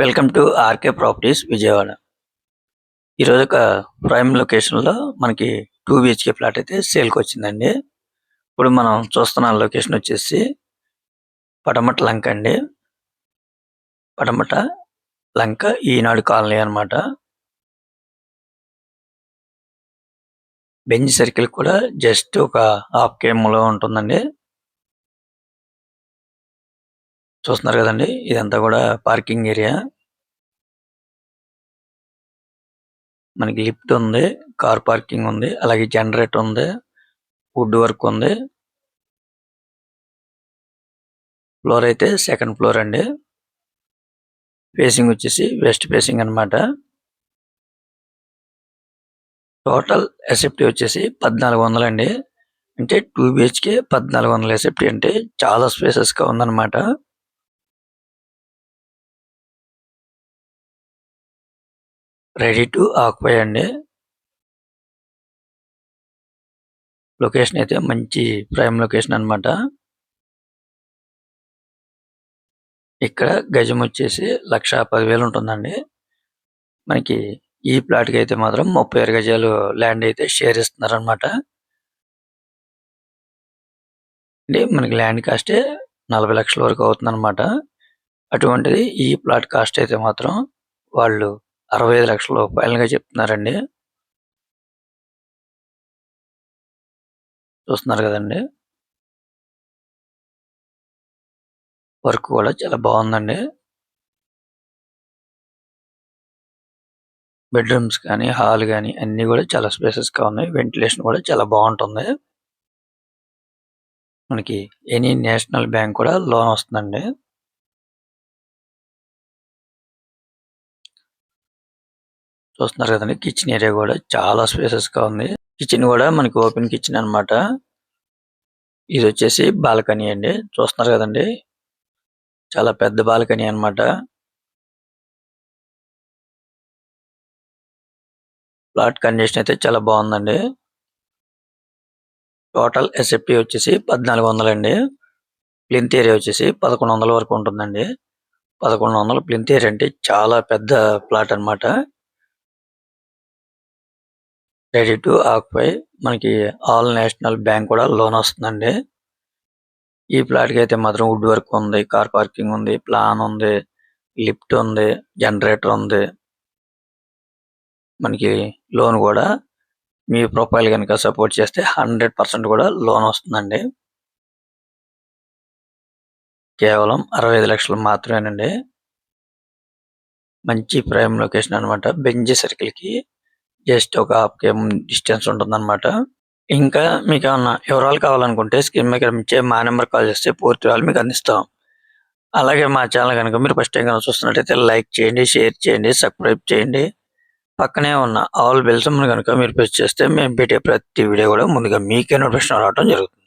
Welcome to RK properties Vijayawada. ఈరోజు ఒక prime లొకేషన్లో మనకి 2 బిహెచ్కే ఫ్లాట్ అయితే సేల్కి వచ్చిందండి. ఇప్పుడు మనం చూస్తున్న లొకేషన్ వచ్చేసి పడమట లంక అండి. పడమట లంక ఈనాడు కాలనీ అనమాట. బెంజ్ సర్కిల్ కూడా జస్ట్ ఒక హాఫ్ కేఎంలో ఉంటుందండి. చూస్తున్నారు కదండి, ఇదంతా కూడా పార్కింగ్ ఏరియా. మనకి లిఫ్ట్ ఉంది, కార్ పార్కింగ్ ఉంది, అలాగే జనరేటర్ ఉంది, వుడ్ వర్క్ ఉంది. ఫ్లోర్ అయితే సెకండ్ ఫ్లోర్ అండి. ఫేసింగ్ వచ్చేసి వెస్ట్ ఫేసింగ్ అన్నమాట. టోటల్ ఎసెప్టీ వచ్చేసి 1400 అండి. అంటే 2 బిహెచ్కే 1400 ఎసెప్టీ అంటే చాలా స్పేసెస్ గా ఉందన్నమాట. రెడీ టు ఆక్యుపై అండి. లొకేషన్ అయితే మంచి ప్రైమ్ లొకేషన్ అన్నమాట. ఇక్కడ గజం వచ్చేసి 1,10,000 ఉంటుందండి. మనకి ఈ ప్లాట్ కి అయితే మాత్రం 36 గజాలు ల్యాండ్ అయితే షేర్ ఇస్తున్నారు అనమాట. అంటే మనకి ల్యాండ్ కాస్టే 40 లక్షల వరకు అవుతుంది అనమాట. అటువంటిది ఈ ప్లాట్ కాస్ట్ అయితే మాత్రం వాళ్ళు 65 లక్షల రూపాయలుగా చెప్తున్నారండి. చూస్తున్నారు కదండి, వర్క్ కూడా చాలా బాగుందండి. బెడ్రూమ్స్ కానీ, హాల్ కానీ అన్ని కూడా చాలా స్పేసెస్ గా ఉన్నాయి. వెంటిలేషన్ కూడా చాలా బాగుంటుంది. మనకి ఎనీ నేషనల్ బ్యాంక్ కూడా లోన్ వస్తుందండి. చూస్తున్నారు కదండి, కిచెన్ ఏరియా కూడా చాలా స్పేసెస్ గా ఉంది. కిచెన్ కూడా మనకి ఓపెన్ కిచెన్ అన్నమాట. ఇది వచ్చేసి బాల్కనీ అండి. చూస్తున్నారు కదండి, చాలా పెద్ద బాల్కనీ అన్నమాట. ఫ్లాట్ కండిషన్ అయితే చాలా బాగుందండి. టోటల్ ఎస్ఎఫ్టీ వచ్చేసి 1400 అండి. ప్లింత్ ఏరియా వచ్చేసి 1100 వరకు ఉంటుందండి. 1100 ప్లింత్ ఏరియా అంటే చాలా పెద్ద ప్లాట్ అన్నమాట. Ready to occupy. మనకి ఆల్ నేషనల్ బ్యాంక్ కూడా లోన్ వస్తుందండి. ఈ ప్లాట్ కి అయితే మాత్రం వుడ్ వర్క్ ఉంది, కార్ పార్కింగ్ ఉంది, ప్లాన్ ఉంది, లిఫ్ట్ ఉంది, జనరేటర్ ఉంది. మనకి లోన్ కూడా మీ ప్రొఫైల్ కనుక సపోర్ట్ చేస్తే 100% కూడా లోన్ వస్తుందండి. కేవలం 65 లక్షలు మాత్రమేనండి. మంచి ప్రైమ్ లొకేషన్ అన్నమాట. బెంజ్ సర్కిల్ కి జస్ట్ ఒక హాఫ్ కేఎం డిస్టెన్స్ ఉంటుందన్నమాట. ఇంకా మీకు ఏమన్నా వివరాలు కావాలనుకుంటే స్క్రీన్ మీద కనిపించే మా నెంబర్ కాల్ చేస్తే పూర్తి వివరాలు మీకు అందిస్తాం. అలాగే మా ఛానల్ కనుక మీరు ఫస్ట్ టైం కనుక చూస్తున్నట్టయితే లైక్ చేయండి, షేర్ చేయండి, సబ్స్క్రైబ్ చేయండి. పక్కనే ఉన్న ఆల్ బెల్స్ కనుక మీరు ప్రెస్ చేస్తే మేము పెట్టే ప్రతి వీడియో కూడా ముందుగా మీకే నోటిఫికేషన్ రావడం జరుగుతుంది.